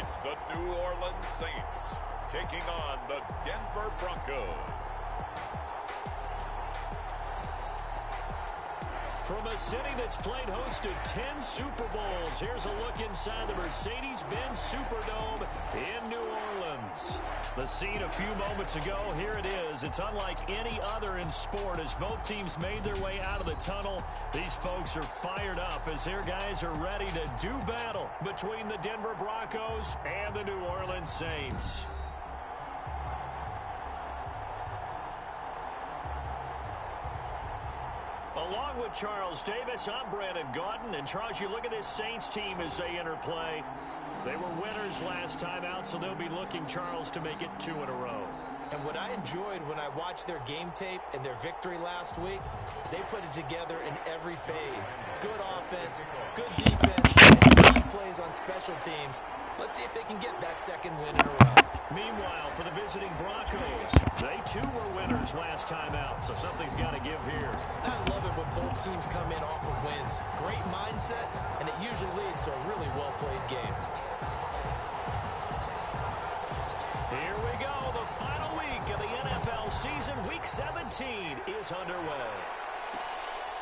It's the New Orleans Saints taking on the Denver Broncos. From a city that's played host to 10 Super Bowls, here's a look inside the Mercedes-Benz Superdome in New Orleans. The scene a few moments ago, here it is. It's unlike any other in sport as both teams made their way out of the tunnel. These folks are fired up as their guys are ready to do battle between the Denver Broncos and the New Orleans Saints. Along with Charles Davis, I'm Brandon Gaudin. And Charles, you look at this Saints team as they interplay. They were winners last time out, so they'll be looking, Charles, to make it 2 in a row. And what I enjoyed when I watched their game tape and their victory last week is they put it together in every phase. Good offense, good defense, and some key plays on special teams. Let's see if they can get that second win in a row. Meanwhile, for the visiting Broncos, they too were winners last time out, so something's got to give here. I love it when both teams come in off of wins. Great mindsets, and it usually leads to a really well-played game. Here we go. The final week of the NFL season, Week 17, is underway.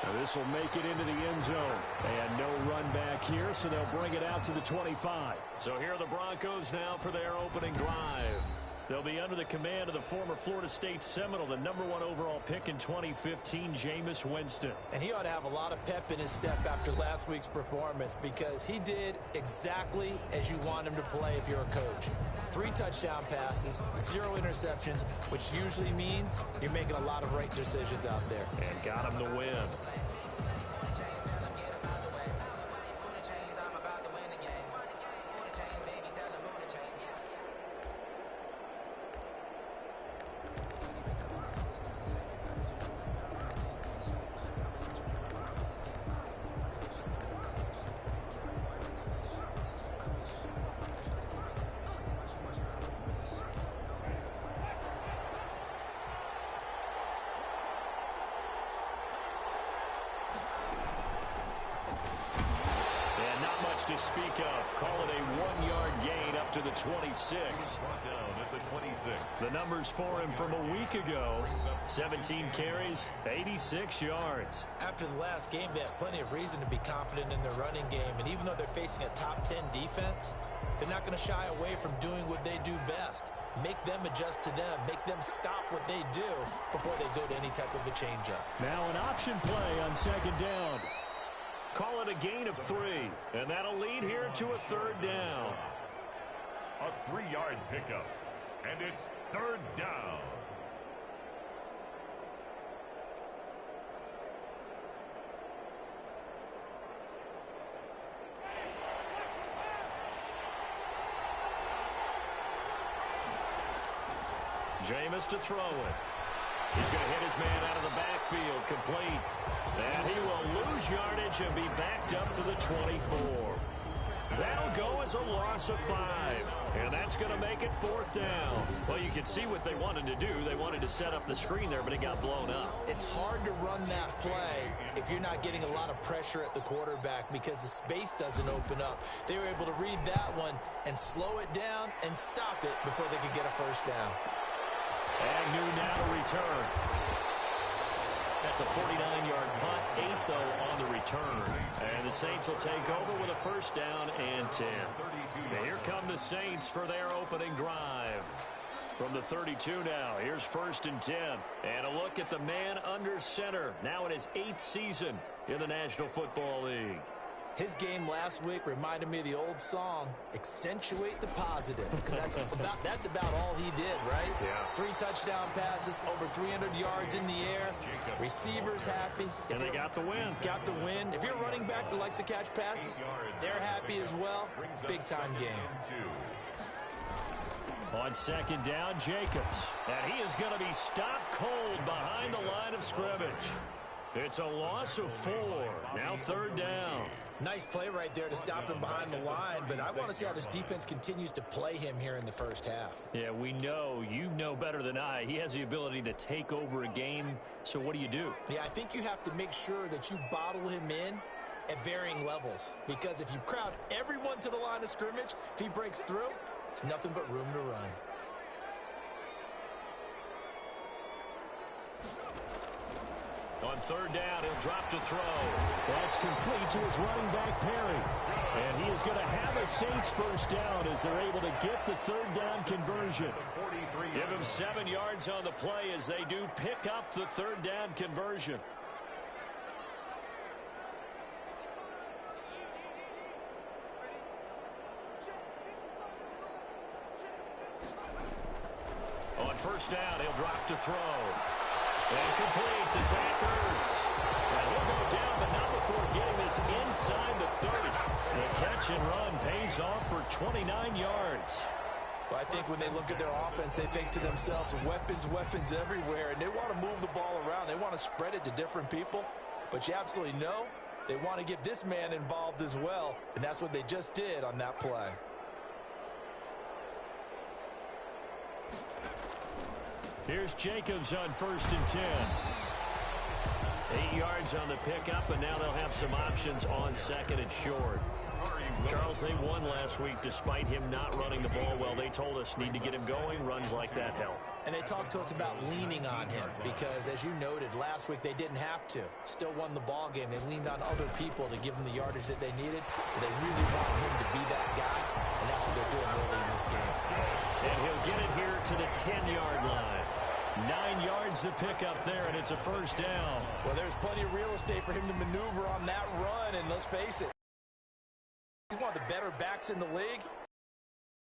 Now this will make it into the end zone. And no run back here, so they'll bring it out to the 25. So here are the Broncos now for their opening drive. They'll be under the command of the former Florida State Seminole, the #1 overall pick in 2015, Jameis Winston. And he ought to have a lot of pep in his step after last week's performance because he did exactly as you want him to play if you're a coach. 3 touchdown passes, 0 interceptions, which usually means you're making a lot of right decisions out there. And got him the win. To speak of. Call it a 1-yard gain up to the 26. The numbers for him from a week ago: 17 carries, 86 yards. After the last game, they have plenty of reason to be confident in their running game. And even though they're facing a top 10 defense, they're not going to shy away from doing what they do best. Make them adjust to them. Make them stop what they do before they go to any type of a changeup. Now an option play on second down. Call it a gain of 3, and that'll lead here to a 3rd down. A 3-yard pickup, and it's 3rd down. Jameis to throw it. He's going to hit his man out of the backfield, complete. And he will lose yardage and be backed up to the 24. That'll go as a loss of 5. And that's going to make it 4th down. Well, you can see what they wanted to do. They wanted to set up the screen there, but it got blown up. It's hard to run that play if you're not getting a lot of pressure at the quarterback because the space doesn't open up. They were able to read that one and slow it down and stop it before they could get a 1st down. Agnew now to return. That's a 49-yard punt, 8 though on the return. And the Saints will take over with a 1st down and 10. Now here come the Saints for their opening drive. From the 32 now, here's 1st and 10. And a look at the man under center. Now in his 8th season in the National Football League. His game last week reminded me of the old song, accentuate the positive. That's about all he did, right? Yeah. 3 touchdown passes, over 300 yards in the air. Receivers happy. And they got the win. Got the win. If you're a running back that likes to catch passes, they're happy as well. Big-time game. On 2nd down, Jacobs. And he is going to be stopped cold behind the line of scrimmage. It's a loss of 4. Now 3rd down. Nice play right there to stop him behind the line, but I want to see how this defense continues to play him here in the 1st half. Yeah, we know. You know better than I. He has the ability to take over a game, so what do you do? Yeah, I think you have to make sure that you bottle him in at varying levels. Because if you crowd everyone to the line of scrimmage, if he breaks through, there's nothing but room to run. On third down, he'll drop to throw. That's complete to his running back, Perry. And he is going to have a Saints first down as they're able to get the third down conversion. Give him 7 yards on the play as they do pick up the third down conversion. On first down, he'll drop to throw. And complete to Zach Ertz. And he'll go down, but not before getting this inside the 30. The catch and run pays off for 29 yards. Well, I think when they look at their offense, they think to themselves, weapons everywhere, and they want to move the ball around. They want to spread it to different people. But you absolutely know they want to get this man involved as well, and that's what they just did on that play. Here's Jacobs on 1st and 10. 8 yards on the pickup, and now they'll have some options on 2nd and short. Charles, they won last week despite him not running the ball well. They told us need to get him going. Runs like that help. And they talked to us about leaning on him because, as you noted, last week they didn't have to. Still won the ball game. They leaned on other people to give them the yardage that they needed, but they really want him to be that guy, and that's what they're doing early in this game. And he'll get it here to the 10-yard line. 9 yards to pick up there, and it's a first down. Well, there's plenty of real estate for him to maneuver on that run, and let's face it, he's one of the better backs in the league.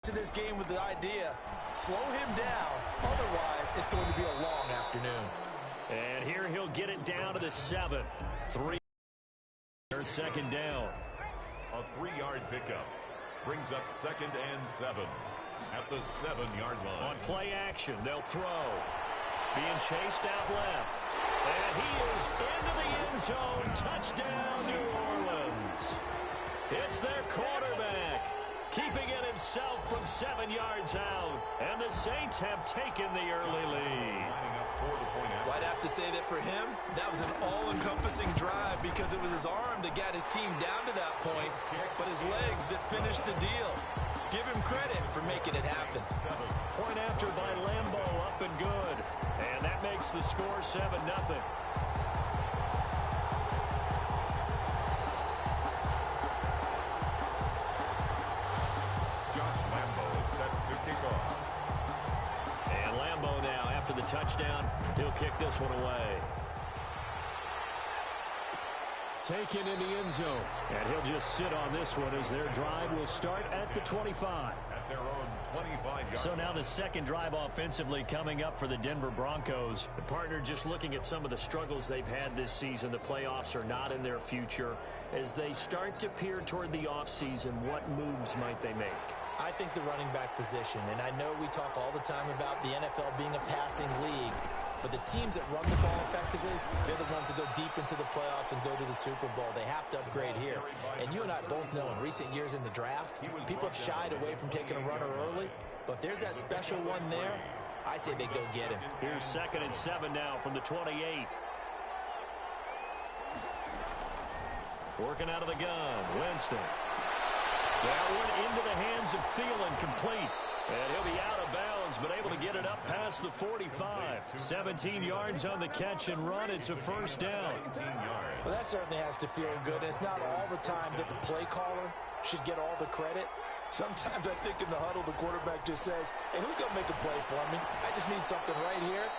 To this game with the idea, slow him down, otherwise it's going to be a long afternoon. And here he'll get it down to the 7. 3. Their second down. A 3-yard pickup brings up 2nd and 7 at the 7-yard line. On play action, they'll throw. Being chased out left. And he is into the end zone. Touchdown, New Orleans. It's their quarterback, keeping it himself from 7 yards out. And the Saints have taken the early lead. Well, I'd have to say that for him, that was an all-encompassing drive because it was his arm that got his team down to that point, but his legs that finished the deal. Give him credit for making it happen. Point after by Lambeau, up and good. And that makes the score 7-0. And Lambeau now, after the touchdown, he'll kick this one away. Taken in the end zone. And he'll just sit on this one as their drive will start at the 25. At their own 25-yard. So now the second drive offensively coming up for the Denver Broncos. The partner, just looking at some of the struggles they've had this season, the playoffs are not in their future. As they start to peer toward the offseason, what moves might they make? I think the running back position, and I know we talk all the time about the NFL being a passing league, but the teams that run the ball effectively, they're the ones that go deep into the playoffs and go to the Super Bowl. They have to upgrade here. And you and I both know in recent years in the draft, people have shied away from taking a runner early, but if there's that special one there, I say they go get him. Here's 2nd and 7 now from the 28. Working out of the gun, Winston. That one into the hands of Thielen, complete. And he'll be out of bounds, but able to get it up past the 45. 17 yards on the catch and run. It's a first down. Well, that certainly has to feel good. And it's not all the time that the play caller should get all the credit. Sometimes I think in the huddle, the quarterback just says, hey, who's going to make a play for me? I just need something right here.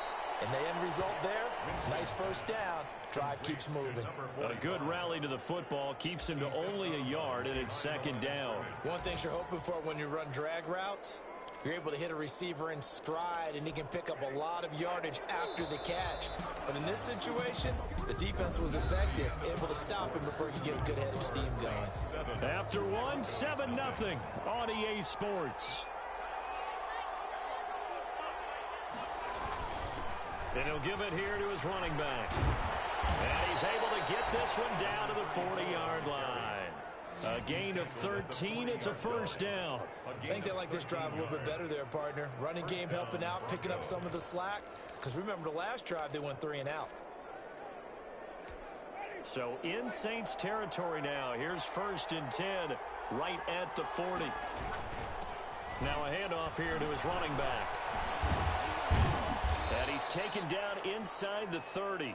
And the end result there, nice first down. Drive keeps moving. A good rally to the football keeps him to only a yard, and it's second down. One thing you're hoping for when you run drag routes, you're able to hit a receiver in stride, and he can pick up a lot of yardage after the catch. But in this situation, the defense was effective, able to stop him before he could get a good head of steam going. After one, 7-0 on EA Sports. And he'll give it here to his running back. And he's able to get this one down to the 40-yard line. A gain of 13. It's a first down. I think they like this drive a little bit better there, partner. Running game helping out, picking up some of the slack. Because remember the last drive, they went 3 and out. So in Saints territory now. Here's 1st and 10 right at the 40. Now a handoff here to his running back. And he's taken down inside the 30.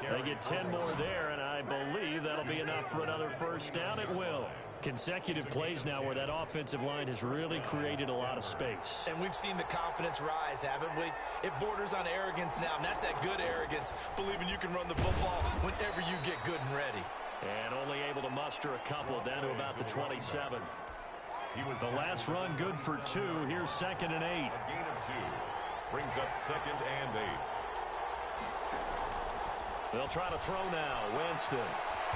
They get 10 more there, and I believe that'll be enough for another 1st down. It will. Consecutive plays now where that offensive line has really created a lot of space. And we've seen the confidence rise, haven't we? It borders on arrogance now, and that's that good arrogance, believing you can run the football whenever you get good and ready. And only able to muster a couple down to about the 27. The last run good for 2. Here's 2nd and 8. A gain of 2. Brings up 2nd and 8. They'll try to throw now. Winston.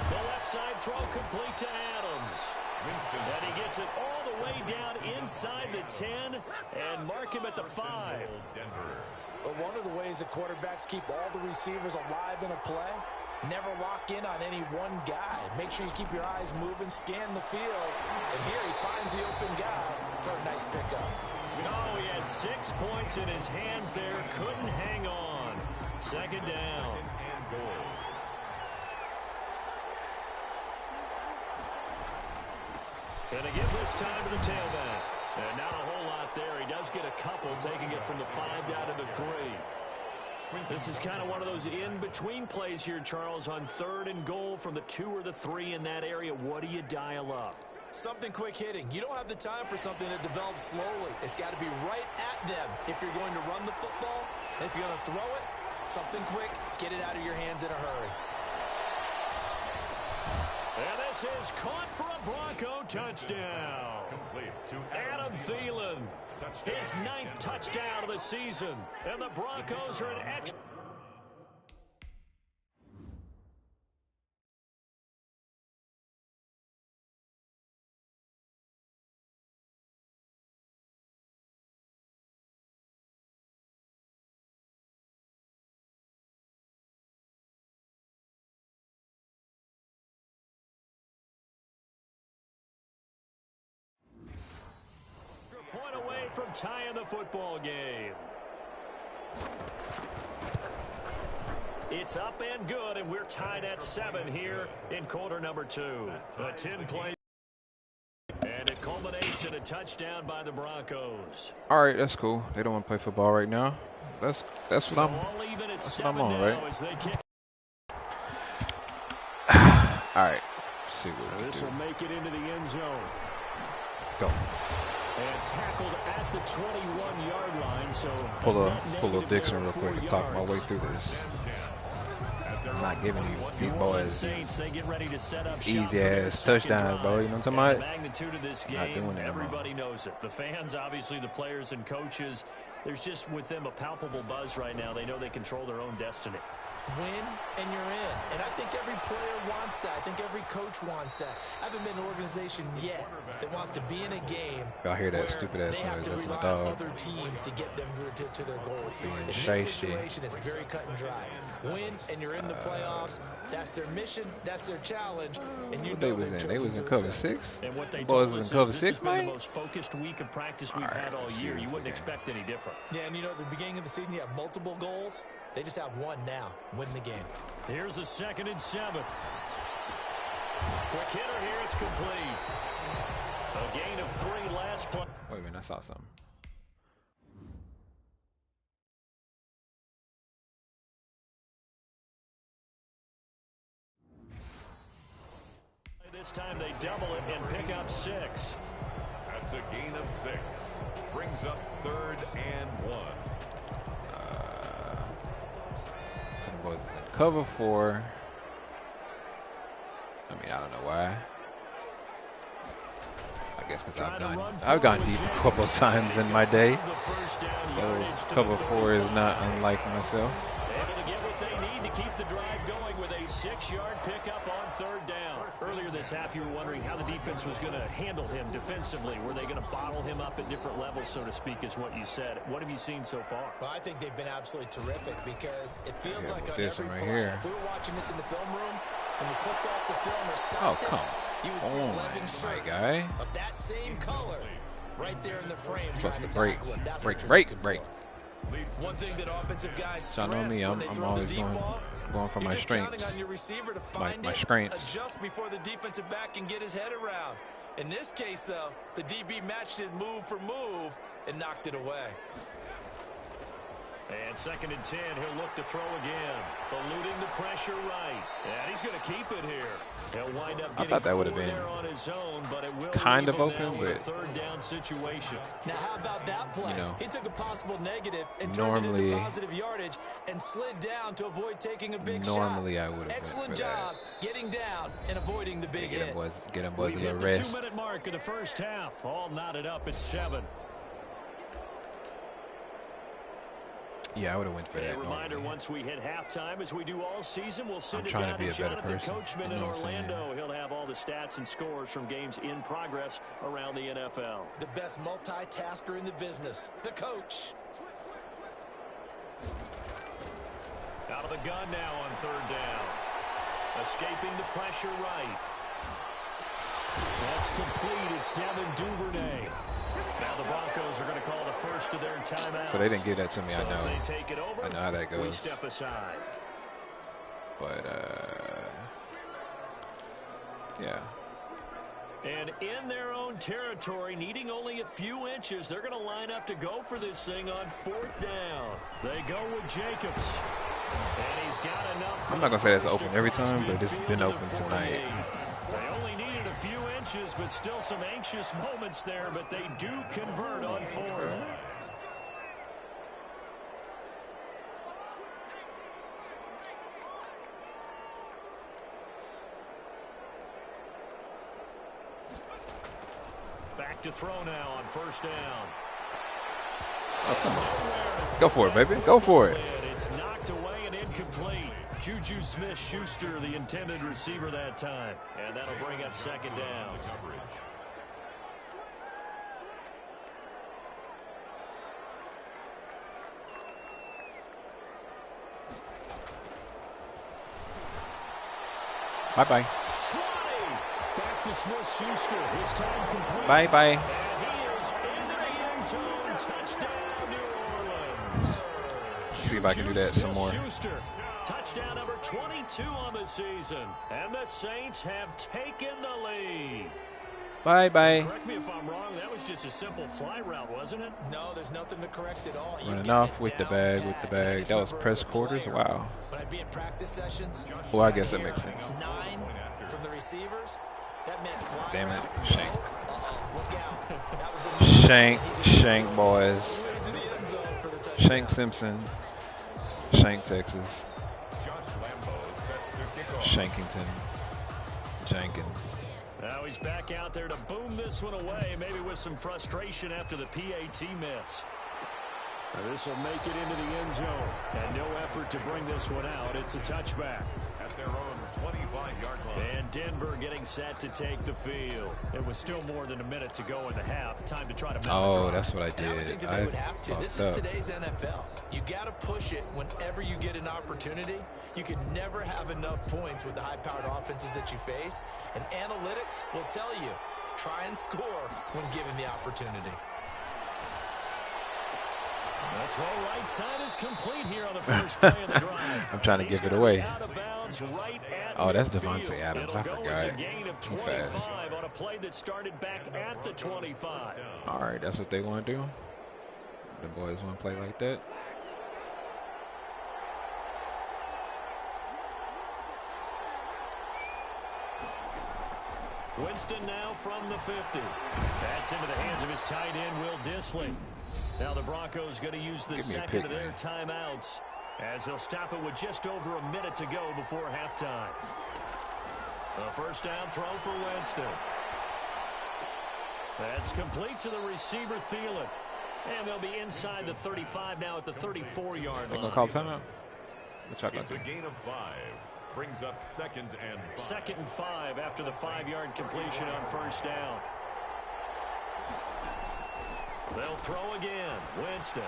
The left side throw complete to Adams. And he gets it all the way down inside the 10 and mark him at the 5. But one of the ways that quarterbacks keep all the receivers alive in a play, never lock in on any one guy. Make sure you keep your eyes moving, scan the field. And here he finds the open guy for a nice pickup. Oh, he had 6 points in his hands there. Couldn't hang on. 2nd down. And goal. And they give this time to the tailback. And not a whole lot there. He does get a couple, taking it from the 5 down to the 3. This is kind of one of those in-between plays here, Charles, on 3rd and goal from the 2 or the 3 in that area. What do you dial up? Something quick hitting. You don't have the time for something that develops slowly. It's got to be right at them if you're going to run the football. And if you're going to throw it, something quick, get it out of your hands in a hurry. And this is caught for a Bronco touchdown. Complete to Adam Thielen, his 9th touchdown of the season. And the Broncos are an extra. Point away from tying the football game. It's up and good, and we're tied at 7 here in quarter number 2. A 10-play. And it culminates in a touchdown by the Broncos. All right, that's cool. They don't want to play football right now. That's what I'm on, right? All right. Let's see what this will make it into the end zone. Go. And tackled at the 21-yard line. So pull a Dixon real quick and talk my way through this. I'm not giving you these boys easy ass touchdowns, bro. You know what I'm talking about? The magnitude of this game, everybody knows it. The fans, obviously, the players and coaches. There's just with them a palpable buzz right now. They know they control their own destiny. Win and you're in. And I think every player wants that. I think every coach wants that. I haven't been in an organization yet that wants to be in a game. Y'all hear that stupid ass noise? That's my dog. Other teams to get them to their goals. In this situation, it's very cut and dry. Win and you're in the playoffs. That's their mission. That's their challenge. And you know they was in cover 6. And what they boys told was us in cover is 6, this has been man. the most focused week of practice we've had all year. You wouldn't expect any different. Yeah, and you know, at the beginning of the season, you have multiple goals. They just have one now. Win the game. Here's a 2nd and 7. Quick hitter here. It's complete. A gain of 3 last play. Wait a minute, I saw something. This time they double it and pick up 6. That's a gain of 6. Brings up 3rd and 1. Was cover 4. I mean, I don't know why. I guess because I've gone deep a couple of times in my day. So cover 4 is not unlike myself. Able to get what they need to keep the drive going with a 6-yard pickup on 3rd down. Earlier this half, you were wondering how the defense was going to handle him defensively. Were they going to bottle him up at different levels, so to speak, is what you said. What have you seen so far? Well, I think they've been absolutely terrific because it feels like on this every right play, here. if we were watching this in the film room, when you clicked off the film or stopped you would see 11 shirts of that same color right there in the frame. Supposed to break. Break. One thing that offensive guys y'all know me, I'm always going going for my strengths. My strengths. Adjust before the defensive back can get his head around. In this case, though, the DB matched it move for move and knocked it away. And 2nd and 10, he'll look to throw again. Eluding the pressure right. And he's going to keep it here. He'll wind up getting 4 there on his own, but it will kind of leave him open, now with but a 3rd down situation. Now, how about that play? You know, he took a possible negative and normally, turned it into positive yardage and slid down to avoid taking a big shot. Normally, I would have. Excellent job getting down and avoiding the big hit. Get him boys a little rest. rest. 2-minute mark of the first half. All knotted up at 7. Yeah, I would have went for that. A reminder, once we hit halftime, as we do all season, we'll send it trying down to be a better Jonathan person. Coachman in Orlando. He'll have all the stats and scores from games in progress around the NFL. The best multitasker in the business, the coach. Out of the gun now on 3rd down. Escaping the pressure right. That's complete. It's Devin Duvernay. Now the Broncos are going to call the first of their timeouts. So they didn't give that to me. So I know. they take it over, I know how that goes. we step aside. But yeah. And in their own territory, needing only a few inches, they're going to line up to go for this thing on 4th down. They go with Jacobs. And he's got enough. I'm not going to say it's open every time, but it's been open tonight. They only needed a few inches, but still some anxious moments there, but they do convert on 4th. Back to throw now on 1st down. Oh, come on. Go for it, baby. Go for it. It's knocked away and incomplete. Juju Smith-Schuster, the intended receiver that time. And that'll bring up 2nd down. Bye-bye. Back to Smith-Schuster. His time complete. Bye-bye. And he is into the end zone. Touchdown, New Orleans. See if I can do that some more. Schuster, touchdown number 22 on the season. And the Saints have taken the lead. Bye-bye. Correct me if I'm wrong. That was just a simple fly route, wasn't it? No, there's nothing to correct at all. Running off with the bag, That was press quarters? Wow. When I'd be in practice sessions, Well, I guess that makes sense. 9 from the receivers. That meant fly. Damn it. Shank. Look out. That was the Shank, boys. Shank Simpson. Shank, Texas. Shankington. Jenkins. Now he's back out there to boom this one away, maybe with some frustration after the PAT miss. This will make it into the end zone. And no effort to bring this one out. It's a touchback. At their own 25-yard line. And Denver getting set to take the field. It was still more than a minute to go in the half. Time to try to mount a drive. That's what I And I would think did. that they would have to. This is up. today's NFL. You got to push it whenever you get an opportunity. You can never have enough points with the high-powered offenses that you face. And analytics will tell you, try and score when given the opportunity. The throw right side is complete here on the first play of the drive. I'm trying to give it away. Out of bounds right at Oh, that's midfield. Devontae Adams. It'll I go as a forgot. gain of Too 25 fast. on a play that started back at the 25. All right, that's what they want to do. The boys want to play like that. Winston now from the 50. That's into the hands of his tight end, Will Dissly. Now the Broncos going to use the second of their timeouts as they'll stop it with just over a minute to go before halftime. A first down throw for Winston. That's complete to the receiver, Thielen. And they'll be inside the 35 now at the 34-yard line. They're going to call timeout? It's a gain of 5. Brings up 2nd and 5. 2nd and 5 after the 5-yard completion on first down. They'll throw again. Winston.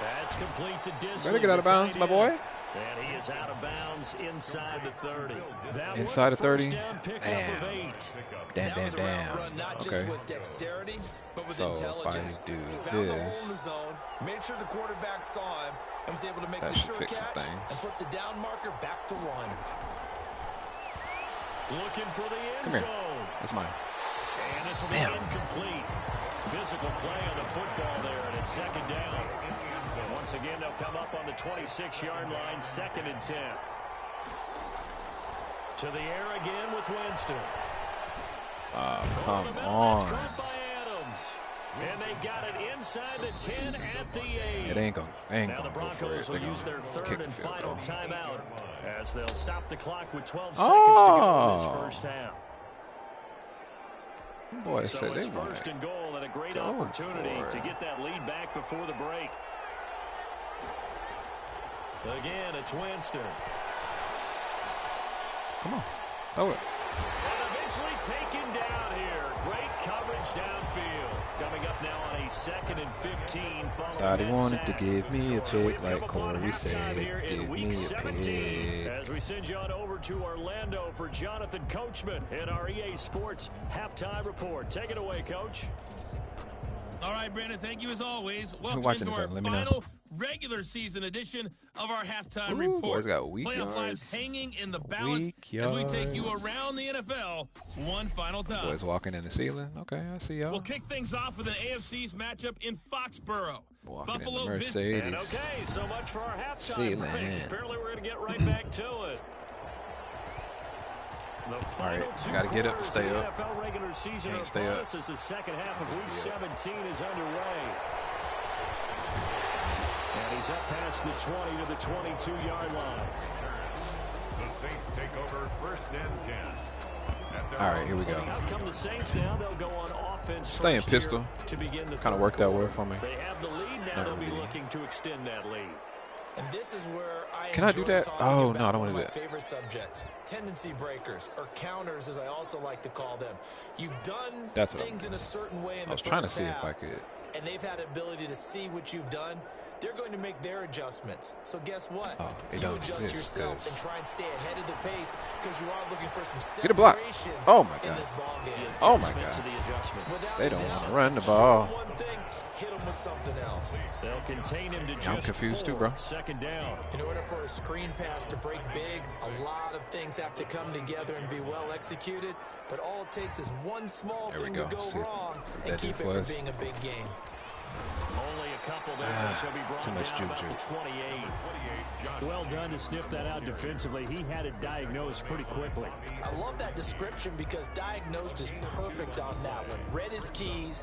That's complete to Dissly. Better get out of bounds, my boy. And he is out of bounds inside the 30. Inside the 30? Damn. Damn. Run, Okay. just with dexterity, but with So intelligence. if I do Found the hole in the this, zone, made sure the quarterback saw him, and was able to make that the should short fix some catch things. and flip the down marker back to 1. Looking for the end Come here. zone. That's mine. And this will be incomplete. Physical play on the football there, and it's second down. Once again, they'll come up on the 26-yard line, 2nd and 10. To the air again with Winston. Come It's on. caught by Adams. And they got it inside the 10 at the 8. It ain't gonna Now the go for it. Broncos will They use their gonna third kick the and field final goal. timeout as they'll stop the clock with 12 seconds to go in this first half. Boy, So said it's they first want and goal and a great go opportunity for to it. get that lead back before the break. Again, it's Winston. Come on. Throw it. And eventually taken down here. Great coverage downfield. Coming up now on a 2nd and 15. Thought he wanted to give me a So we've pick, come like upon Corey halftime said. here in Give week me a 17 pick. as we send you on over to Orlando for Jonathan Coachman in our EA Sports halftime report. Take it away, Coach. All right, Brandon, thank you as always. Welcome watching into this our one? Let me know. final regular season edition of our halftime Ooh, report. boys got weak Playoff lives yards. hanging in the balance Weak as we take you yards. around the NFL one final time. Boys walking in the ceiling. Okay, I see y'all. We'll kick things off with an AFC's matchup in Foxborough. Walking Buffalo in the visit. Mercedes. And okay, so much for our halftime Ceiling. break. Apparently we're going to get right back to it. The final right, two gotta get up, quarters stay of the up. NFL regular season Can't are stay upon up. us as the second half of week 17 is underway. And he's up past the 20 to the 22-yard line. The Saints take over 1st and 10. All right, here we go. Out come the Saints now. They'll go on offense Staying first here pistol. to begin the Kind of third worked out quarter. well for me. They have the lead now. Not They'll be really. looking to extend that lead. And this is where I Can I do enjoy that? talking Oh, about no, I don't one wanna of do my that. favorite subjects, tendency breakers, or counters, as I also like to call them. You've done That's what I'm things in a certain way in I was the trying to first see if half, I could. and they've had ability to see what you've done. They're going to make their adjustments. So guess what? Oh, it You don't adjust exist, yourself 'cause- and try and stay ahead of the pace because you are looking for some Get a block. separation Oh, my in God. this ball game. Oh, my Adjustment to God. the adjustment. Without They a don't doubt, wanna run the show ball. them one thing, hit them with something else. They'll contain him to just I'm confused too, 4. bro. 2nd down. In order for a screen pass to break big, a lot of things have to come together and be well executed. But all it takes is one small There we thing go. to go See- wrong see what and that keep did it for from us. being a big game. Only a couple there. So he'll be brought too much down about juju. the 28. Well done to sniff that out defensively. He had it diagnosed pretty quickly. I love that description because diagnosed is perfect on that one. Read his keys,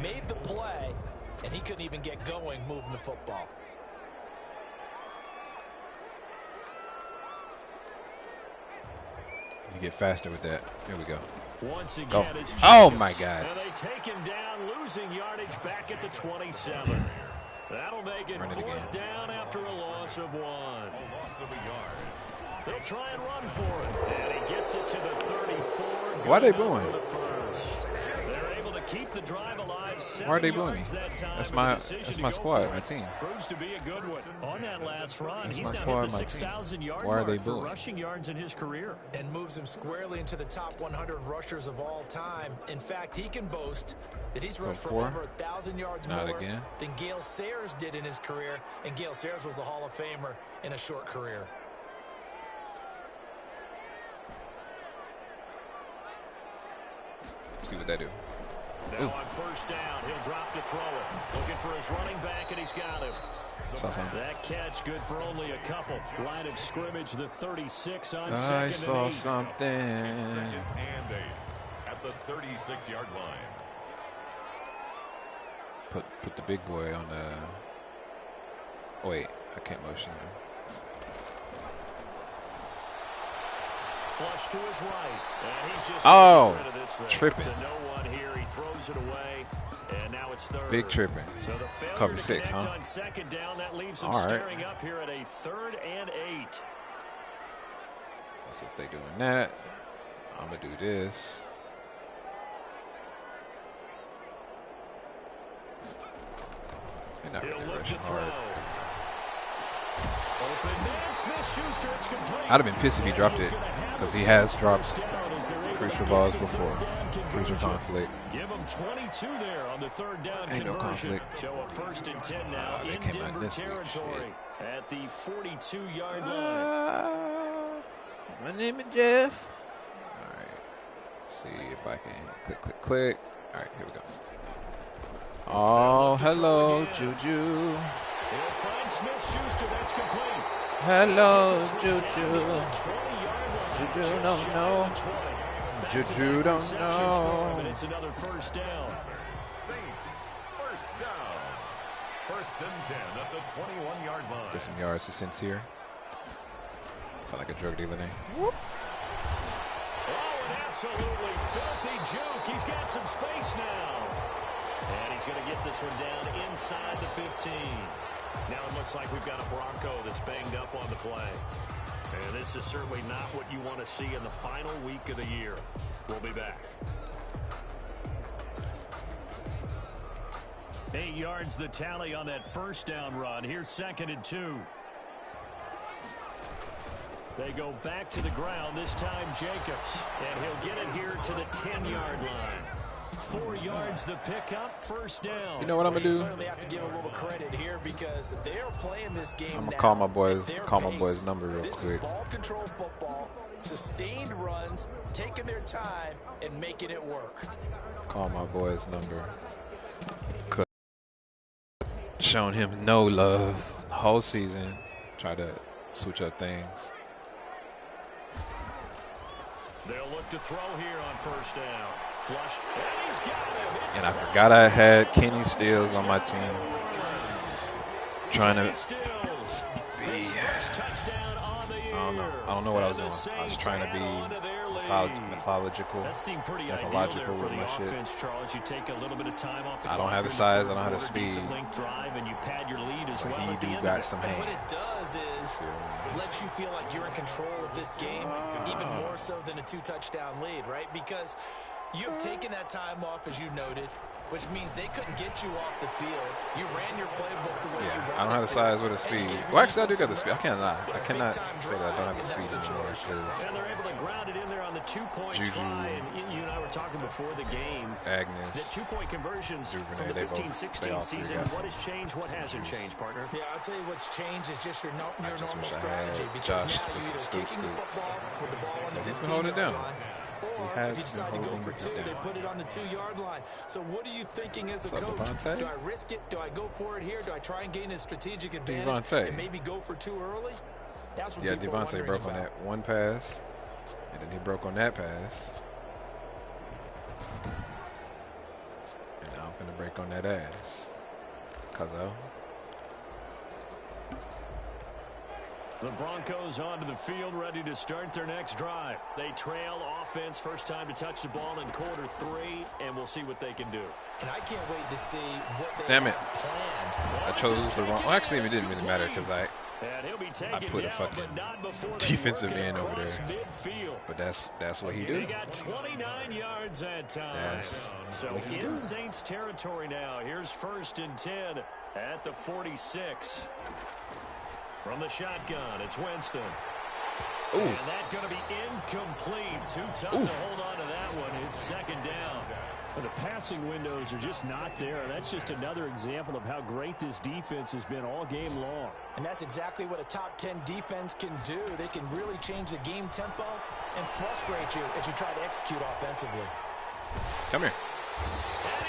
made the play, and he couldn't even get going moving the football. You get faster with that. Here we go. Once again, Go. it's Oh, Jacobs. my God. And they take him down, losing yardage back at the 27. That'll make it Run it 4th again. down after a loss of 1. They'll try and run for it. And he gets it to the 34. Why are they Good enough booing? for the first. They're able to keep the drive alive. Why are they 7 booing? yards that time, That's and my the decision that's to my go squad, for my it team. proves to be a good one. On that last run, That's he's my now squad, hit the my team. 6,000-yard Why are they mark for booing? rushing yards in his career. And moves him squarely into the top 100 rushers of all time. In fact, he can boast that he's rushed for 4. over 1,000 yards Not more again. than Gale Sayers did in his career. And Gale Sayers was a Hall of Famer in a short career. See what they do. Now on 1st down, he'll drop to throw it. Looking for his running back, and he's got him. Saw something. That catch good for only a couple. Line of scrimmage, the 36 on I 2nd saw and 8. something. 2nd and 8 at the 36-yard line. Put the big boy on the. Oh, wait, I can't motion him. Flush to his right. And he's just Oh, getting rid of this thing. tripping. To no one here. He throws it away. And now it's 3rd. Big tripping. So the failure Cover to 6, connect huh? on 2nd down, that leaves him All right. staring up here at a 3rd and 8. Since they doing that, I'm gonna do this. They're not He'll really look to rushing throw. hard. I'd have been pissed if he dropped it, because he has dropped crucial balls before. Crucial conflict. Give him 22 there on the third down Ain't no conversion. conflict. So a 1st and 10 now in Denver territory at the 42-yard line. My name is Jeff. All right. See if I can click. All right, here we go. Oh, hello, Juju. He'll find Smith-Schuster. That's complete. Hello, Juju. Juju don't know. Juju don't know. And it's another 1st down. Saints, 1st down. 1st and 10 at the 21-yard line. Get some yards to Sincere. Sound like a drug dealer name. Oh, an absolutely filthy juke. He's got some space now. And he's going to get this one down inside the 15. Now it looks like we've got a Bronco that's banged up on the play. And this is certainly not what you want to see in the final week of the year. We'll be back. 8 yards the tally on that 1st down run. Here's 2nd and 2. They go back to the ground, this time Jacobs. And he'll get it here to the 10-yard line. 4 yards the pickup, 1st down. You know what I'm gonna do? Certainly have to give a little credit here because they're playing this game. I'm gonna call my boys' number real this quick. Is ball control football, sustained runs, taking their time and making it work. Call my boy's number. Showing him no love the whole season. Try to switch up things. They'll look to throw here on 1st down. Flush, and he's got him. And I forgot I had Kenny Stills on my team. Trying to be, I don't know what I was doing. I was trying to be methodical with my shit. Charles, you take a little bit of time off the I don't have the size, I don't have the speed. Drive and you pad your lead as well. He do got some hands. What it does is let you feel like you're in control of this game, even more so than a 2-touchdown lead, right? Because you have taken that time off, as you noted, which means they couldn't get you off the field. You ran your playbook the way you wanted to. I don't have the size or the speed. Well, actually, I do got the speed. I cannot say that I don't have the speed anymore. And they're able to ground it in there on the 2-point try. And you and I were talking before the game. Agnes. The 2-point conversions from the 15-16 season. What has changed? What hasn't changed, partner? Yeah, I'll tell you what's changed is just your normal strategy. Because now you're either kicking the football with the ball on the 15-yard line, or if you decide to go for 2, they put it on the 2-yard line. So what are you thinking as a coach? Devontae? Do I risk it? Do I go for it here? Do I try and gain a strategic advantage and maybe go for 2 early? That's what Devontae broke on that one pass, and then he broke on that pass. And now I'm going to break on that ass. Cuzzo. The Broncos onto the field, ready to start their next drive. They trail offense, first time to touch the ball in quarter 3, and we'll see what they can do. And I can't wait to see what they Damn it. have planned. I chose the wrong. Well, actually, it didn't really matter because I put a fucking defensive end over there. Midfield. But that's what he do. They got 29 yards that time. So in Saints territory now. Here's 1st and 10 at the 46. From the shotgun, it's Winston. Ooh. And that's going to be incomplete. Too tough to hold on to that one. It's 2nd down. The passing windows are just not there. That's just another example of how great this defense has been all game long. And that's exactly what a top 10 defense can do. They can really change the game tempo and frustrate you as you try to execute offensively. Come here.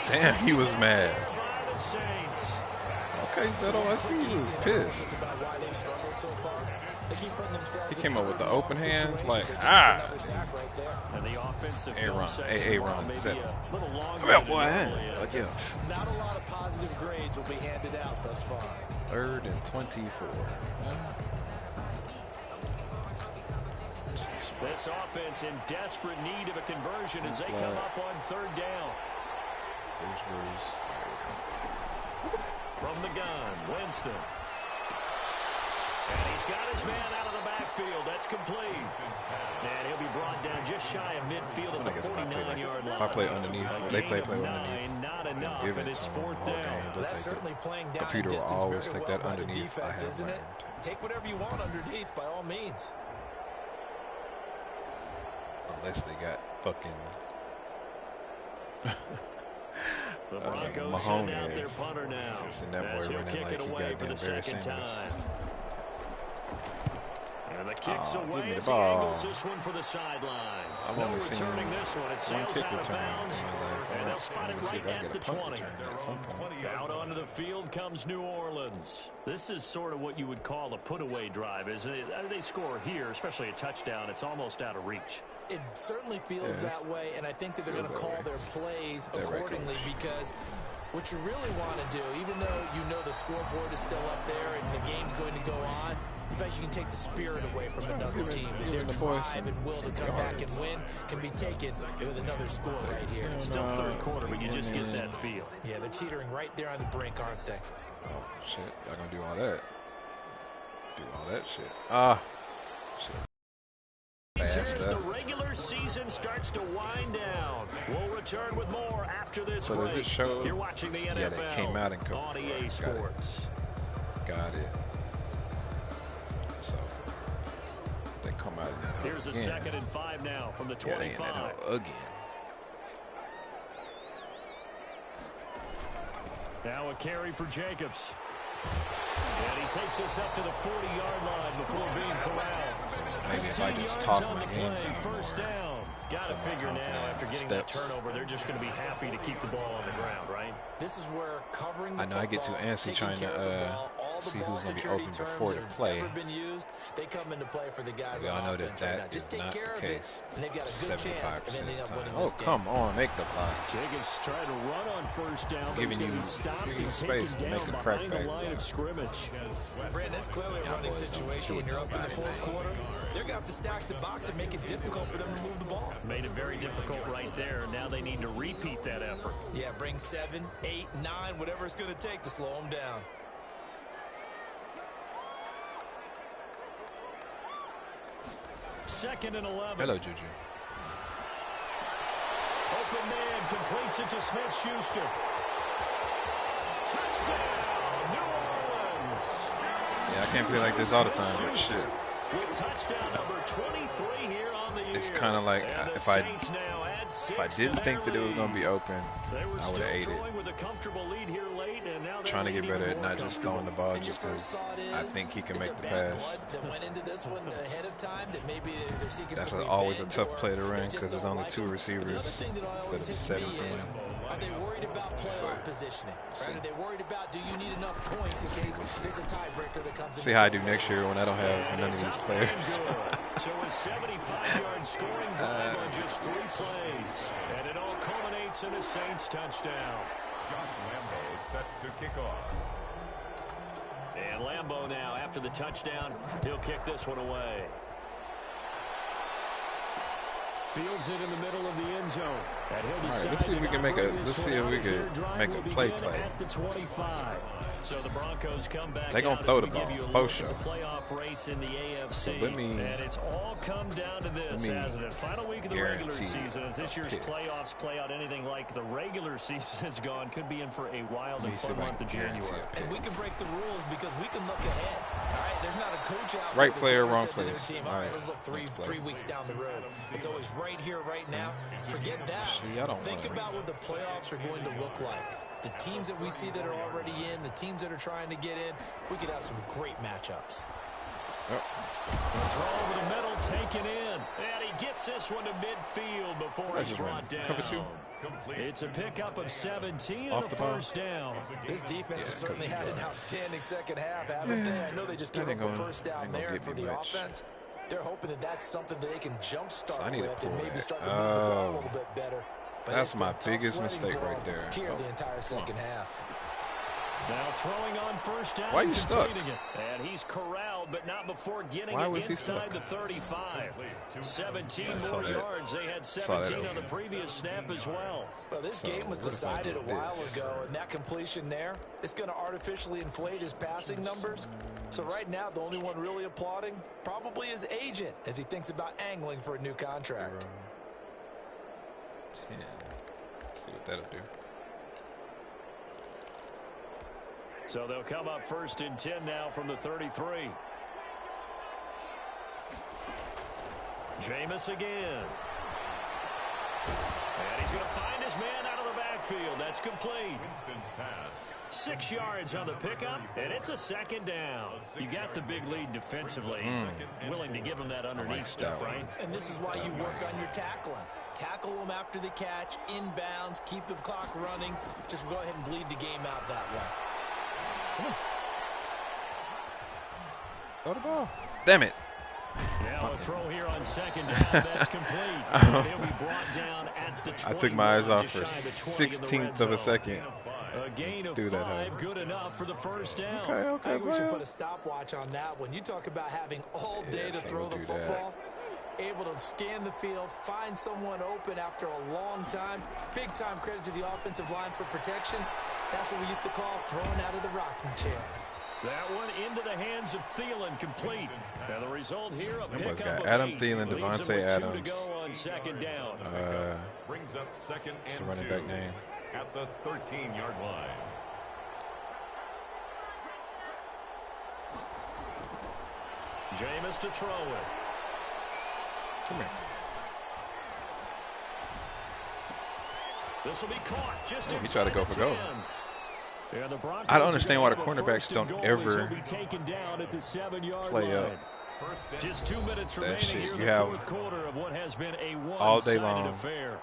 Damn, he was mad. Okay, Settle, I see he was pissed. He came up with the open hands, like, ah. And the offensive Aaron, set. Come here, boy. Like, yeah. Not a lot of positive grades will be handed out thus far. 3rd and 24. This offense in desperate need of a conversion as they come up on 3rd down. From the gun, Winston. And he's got his man out of the backfield. That's complete. And he'll be brought down just shy of midfield at the 49-yard line. If I play underneath, they play underneath. Not enough, and it's 4th down. That's certainly playing down computer will distance always very take well that by the underneath. defense, isn't it? take whatever you want underneath by all means. Unless they got fucking The Broncos send out their punter now. And that boy running kick like it he away got for the second time. And the kick's away as he angles this one for the sideline. No returning this one. It sails out of bounds, and they'll spot it right at the 20. Out onto the field comes New Orleans. This is sort of what you would call a put-away drive, isn't it? They score here, especially a touchdown. It's almost out of reach. It certainly feels that way, and I think that they're going to call their plays accordingly because what you really want to do, even though you know the scoreboard is still up there and the game's going to go on, in fact, you can take the spirit away from another team. Their drive and will to come back and win can be taken with another score right here. Still third quarter, but you just get that feel. Yeah, they're teetering right there on the brink, aren't they? Oh, shit. Y'all going to do all that. Do all that shit. Ah. Shit. As the regular season starts to wind down. We'll return with more after this break. Does it show? You're watching the NFL Yeah, they came out and on EA Sports. Got it. So they come out and here's a 2nd and 5 now from the 25. Again. Now a carry for Jacobs. And he takes us up to the 40-yard line before being corralled. So maybe if I just 15 talk yards on my the game play, first down. Got to figure now, after getting that turnover, they're just going to be happy to keep the ball on the ground, right? This is where covering the I know I get too antsy trying to see who's going to be open before the play. They come into play for the guys. We all know that that is not the case. 75% of the time. Oh, come on, make the block. Jacobs trying to run on first down. Giving you free space to make a crack back. Line of scrimmage. Brandon, it's clearly a running situation when you're up in the fourth quarter. They're going to have to stack the box and make it difficult for them to move the ball. Made it very difficult right there. Now they need to repeat that effort. Yeah, bring 7, 8, 9, whatever it's going to take to slow them down. Second and 11. Hello, Juju. Open man completes it to Smith-Schuster. Touchdown, New Orleans. Yeah, I can't play like this all the time, but shit. With touchdown number 23 here on the year. It's kind of like if I didn't think that it was going to be open, I would have ate it. Trying to get better at not just throwing the ball just because I think he can make the pass. That's always a tough play to run because there's only 2 receivers instead of 17. Are they worried about playoff positioning? Right? Are they worried about, do you need enough points in case there's a tiebreaker that comes in? See how I do next year when I don't have none of these players. So a 75-yard scoring drive on just 3 plays. And it all culminates in a Saints touchdown. Josh Lambo set to kick off. And Lambo now, after the touchdown, he'll kick this one away. Fields it in the middle of the end zone. And he'll decide let's see if we can make a play. At the 25. So the Broncos come back. They're gonna throw the ball. Post show. Playoff race in the AFC. So and it's all come down to this, hasn't it? Final week of the regular season. As this year's playoffs play out anything like the regular season has gone, could be in for a wild and fun month of January. And we can break the rules because we can look ahead. All right, there's not a coach out right player, wrong place. All right, let's look three weeks down the road. It's always right here, right now. Forget that. Think about what the playoffs are going to look like. The teams that we see that are already in, the teams that are trying to get in, we could have some great matchups. Throw over the middle, taken in. And he gets this one to midfield before he's brought down. It's a pickup of 17 and a first down. This defense has certainly had an outstanding second half, haven't they? I know they just gave up a first down there for the offense. They're hoping that that's something that they can jumpstart with and maybe start to move the ball a little bit better. But that's my biggest mistake right there. Here the entire second half. Now throwing on first down. Why are you stuck? And he's corralled, but not before getting it inside the 35. 17 more yards. They had 17 on the previous snap as well. Well, this game was decided a while ago, and that completion there, it's going to artificially inflate his passing numbers. So right now, the only one really applauding probably his agent as he thinks about angling for a new contract. 10. See what that'll do. So they'll come up first and 10 now from the 33. Jameis again. And he's going to find his man out of the backfield. That's complete. Winston's pass. 6 yards on the pickup, and it's a second down. You got the big lead defensively. Willing to give him that underneath stuff, right? And this is why you work on your tackling. Tackle them after the catch, inbounds, keep the clock running. Just go ahead and bleed the game out that way. Throw the ball. Damn it. Now a throw here on second down. That's complete. He'll be brought down at the 20. I took my eyes off for 16th of a second. A gain of 5, good enough for the first down. Okay, I think we should put a stopwatch on that one. You talk about having all day to throw the football. Able to scan the field, find someone open after a long time. Big time credit to the offensive line for protection. That's what we used to call throwing out of the rocking chair. That one into the hands of Thielen, complete. And the result here, a pickup got of Adam 8. Thielen, Devontae Adams. 2 to go on second down. Brings up second It's and a running 2 back name. at the 13-yard line. Jameis to throw it. Come here. This will be caught just he tried to go for goal. Yeah, I don't understand why the cornerbacks don't ever play up. Just 2 minutes remaining shit. here in You the have fourth quarter of what has been a all day one-sided long. affair.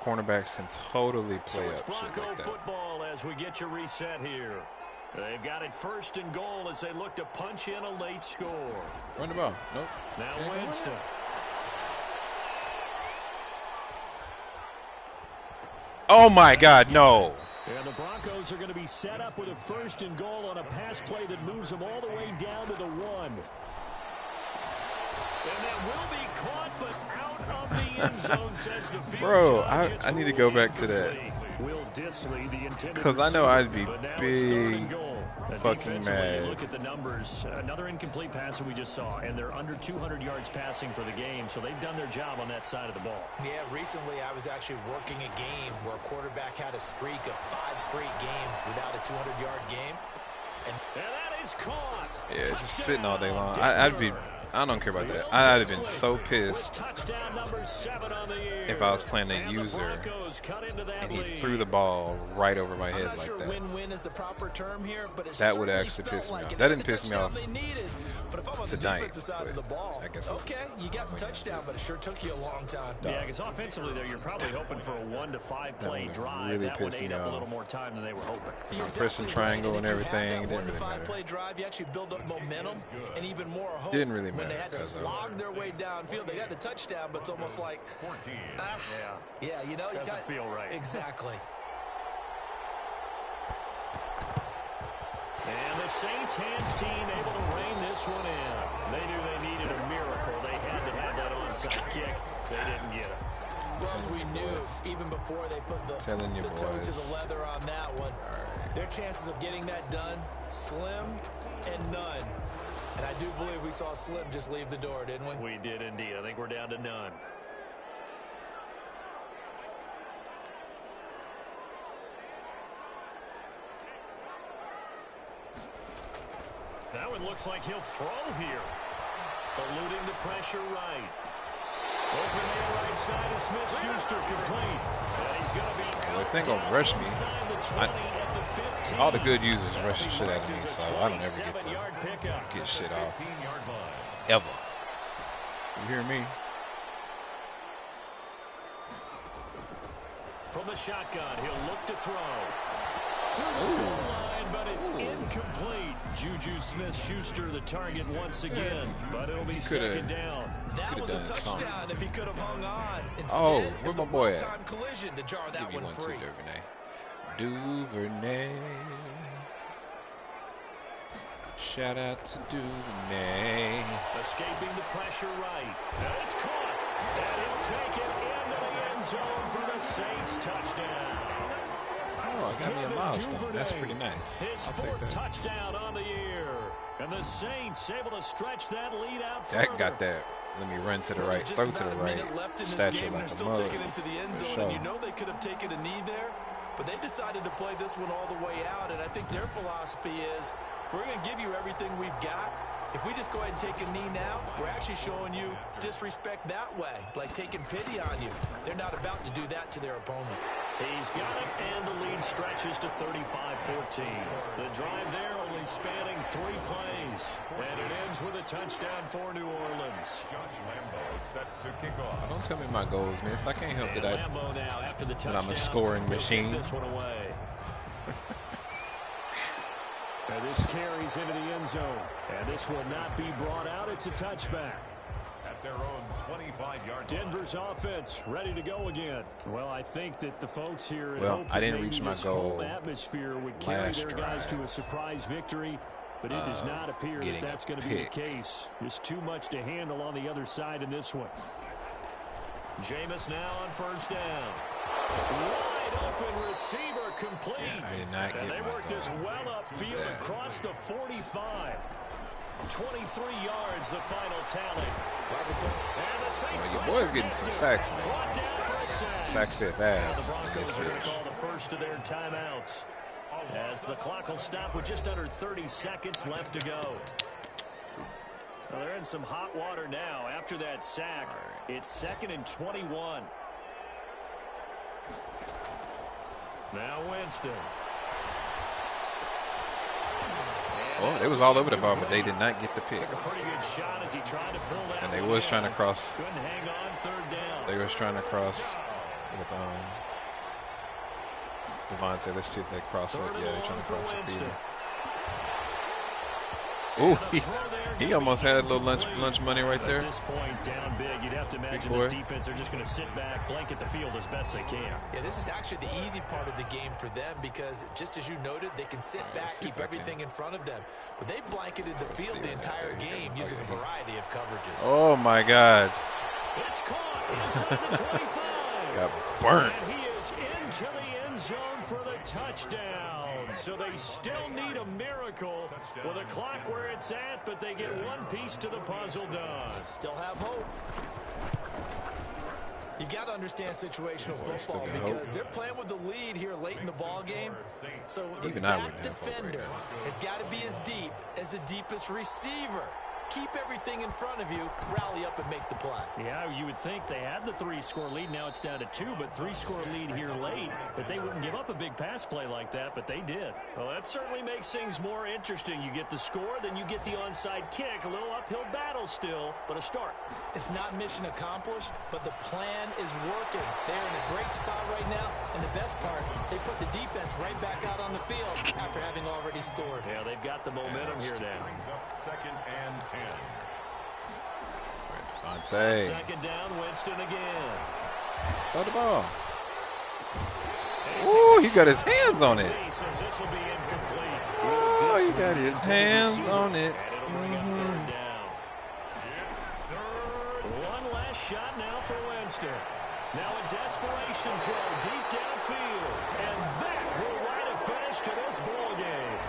Cornerbacks can totally So play it's up shit Bronco like that. football as we get you reset here. They've got it first and goal as they look to punch in a late score. Run the ball. Nope. Now Winston. Oh my God, no. And the Broncos are going to be set up with a first and goal on a pass play that moves them all the way down to the 1. And that will be caught, but out of the end zone, says the field Bro, judge. It's I need to go back to that. Will Disley, the intended Because I know I'd be but now it's third and big goal. fucking Defensively, you mad. look at the numbers. Another incomplete pass that we just saw, and they're under 200 yards passing for the game, so they've done their job on that side of the ball. Yeah, recently I was actually working a game where a quarterback had a streak of 5 straight games without a 200-yard game. And that is caught. Yeah, just sitting all day long. I don't care about that. I'd have been so pissed if I was playing a user and he threw the ball right over my head like that. Win-win is the proper term here, but That would actually piss me off. That didn't piss me off But if I'm on the tonight, defensive side of the ball, I guess okay, you got the touchdown, but it sure took you a long time. Yeah, because offensively there, you're probably hoping for a 1 to 5 play drive. really That one pissed me ate up a off. little more time than they were hoping. You're pressing exactly triangle right. and if you have everything, that it 1 didn't to really 5 matter. play drive, you actually build up momentum and even more hope. Didn't really when they matter had to because of- slog their way downfield. They got the touchdown, but it's almost like, yeah, you know, you Doesn't got feel right. Exactly. And the Saints hands team able to rein this one in. They knew they needed a miracle. They had to have that onside kick. They didn't get it. Well, as we knew, even before they put the toe to the leather on that one, their chances of getting that done, slim and none. And I do believe we saw Slim just leave the door, didn't we? We did indeed. I think we're down to none. That one looks like he'll throw here. Eluding the pressure right. Open man right side of Smith-Schuster complete. And he's going to be Well, if they gonna rush me, all the good users rush the shit out of me, so I don't ever get shit off. Ever. You hear me? From the shotgun, he'll look to throw. To the goal line, but it's incomplete. Juju Smith-Schuster the target once again, but it'll be second down. That was a touchdown if he could have hung on. Instead, Oh, where's my boy at? one-time collision to jar that Give you one one free. too, Duvernay. Shout out to Duvernay. Escaping the pressure right. And it's caught. And he'll take it into the end zone for the Saints touchdown. Oh, I got me a milestone. That's pretty nice. His I'll take fourth that. touchdown on the year. And the Saints able to stretch that lead out further. Dak got that. Let me run to the right, Just throw to about the a minute right, left in this stature game, and like they're a still mug. taking it into the end For zone, sure. and you know they could have taken a knee there, but they decided to play this one all the way out, and I think their philosophy is, we're going to give you everything we've got, If we just go ahead and take a knee now, we're actually showing you disrespect that way, like taking pity on you. They're not about to do that to their opponent. He's got it, and the lead stretches to 35-14. The drive there only spanning 3 plays, and it ends with a touchdown for New Orleans. Josh Lambo is set to kick off. Don't tell me my goals, man. I can't help And Lambo now, after the touchdown, I'm a scoring he'll machine. kick this one away. And this carries into the end zone. And this will not be brought out. It's a touchback. At their own 25-yard Denver's offense ready to go again. Well, I think that the folks here I didn't reach my goal. Home atmosphere would carry their guys to a surprise victory, but it does not appear that that's going to be the case. Just too much to handle on the other side in this one. Jameis now on first down. Wide open receiver complete. I did not and get they my worked this well upfield across the 45. 23 yards, the final tally. And the Saints your boy's getting some sacks, man. brought down for a sack. Sacks Fifth Ave. The Broncos are going to call the first of their timeouts as the clock will stop with just under 30 seconds left to go. Well, they're in some hot water now. After that sack, it's 2nd and 21. Now Winston. Oh, they was all over the ball, but they did not get the pick. Took a pretty good shot as he tried to pull that. And they was trying to cross. Couldn't hang on, 3rd down. They was trying to cross with Devon said, let's see if they cross it. Yeah, they're trying to cross it. Winston. Ooh, he almost had a little lunch money right there. At this point, down big, you'd have to imagine this defense are just going to sit back, blanket the field as best they can. Yeah, this is actually the easy part of the game for them because, just as you noted, they can sit back, keep everything in front of them. But they blanketed the field the entire game using a variety of coverages. Oh, my God. It's caught inside the 25. Got burnt. And he is into the end zone for the touchdown. So they still need a miracle with a clock where it's at, but they get one piece to the puzzle done. Still have hope. You've got to understand situational football because they're playing with the lead here late in the ball game. So the back defender has got to be as deep as the deepest receiver. Keep everything in front of you, rally up and make the play. Yeah, you would think they had the 3-score lead. Now it's down to 2, but 3-score lead here late. But they wouldn't give up a big pass play like that, but they did. Well, that certainly makes things more interesting. You get the score, then you get the onside kick. A little uphill battle still, but a start. It's not mission accomplished, but the plan is working. They're in a great spot right now, and the best part, they put the defense right back out on the field after having already scored. Yeah, they've got the momentum here now. brings up 2nd and 10. Devontae. 2nd down, Winston again. Throw the ball. Ooh, he got his hands on it. Oh, he got his hands on it. One last shot now for Winston. Now a desperation throw deep downfield. And that will write a finish to this ball game.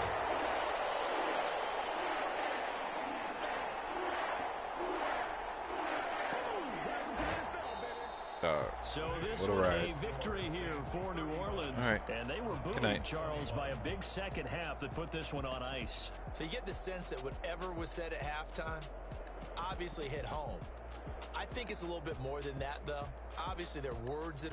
So this was a victory here for New Orleans. All right. And they were booed, Charles, by a big second half that put this one on ice. So you get the sense that whatever was said at halftime obviously hit home. I think it's a little bit more than that, though. Obviously, there are words that are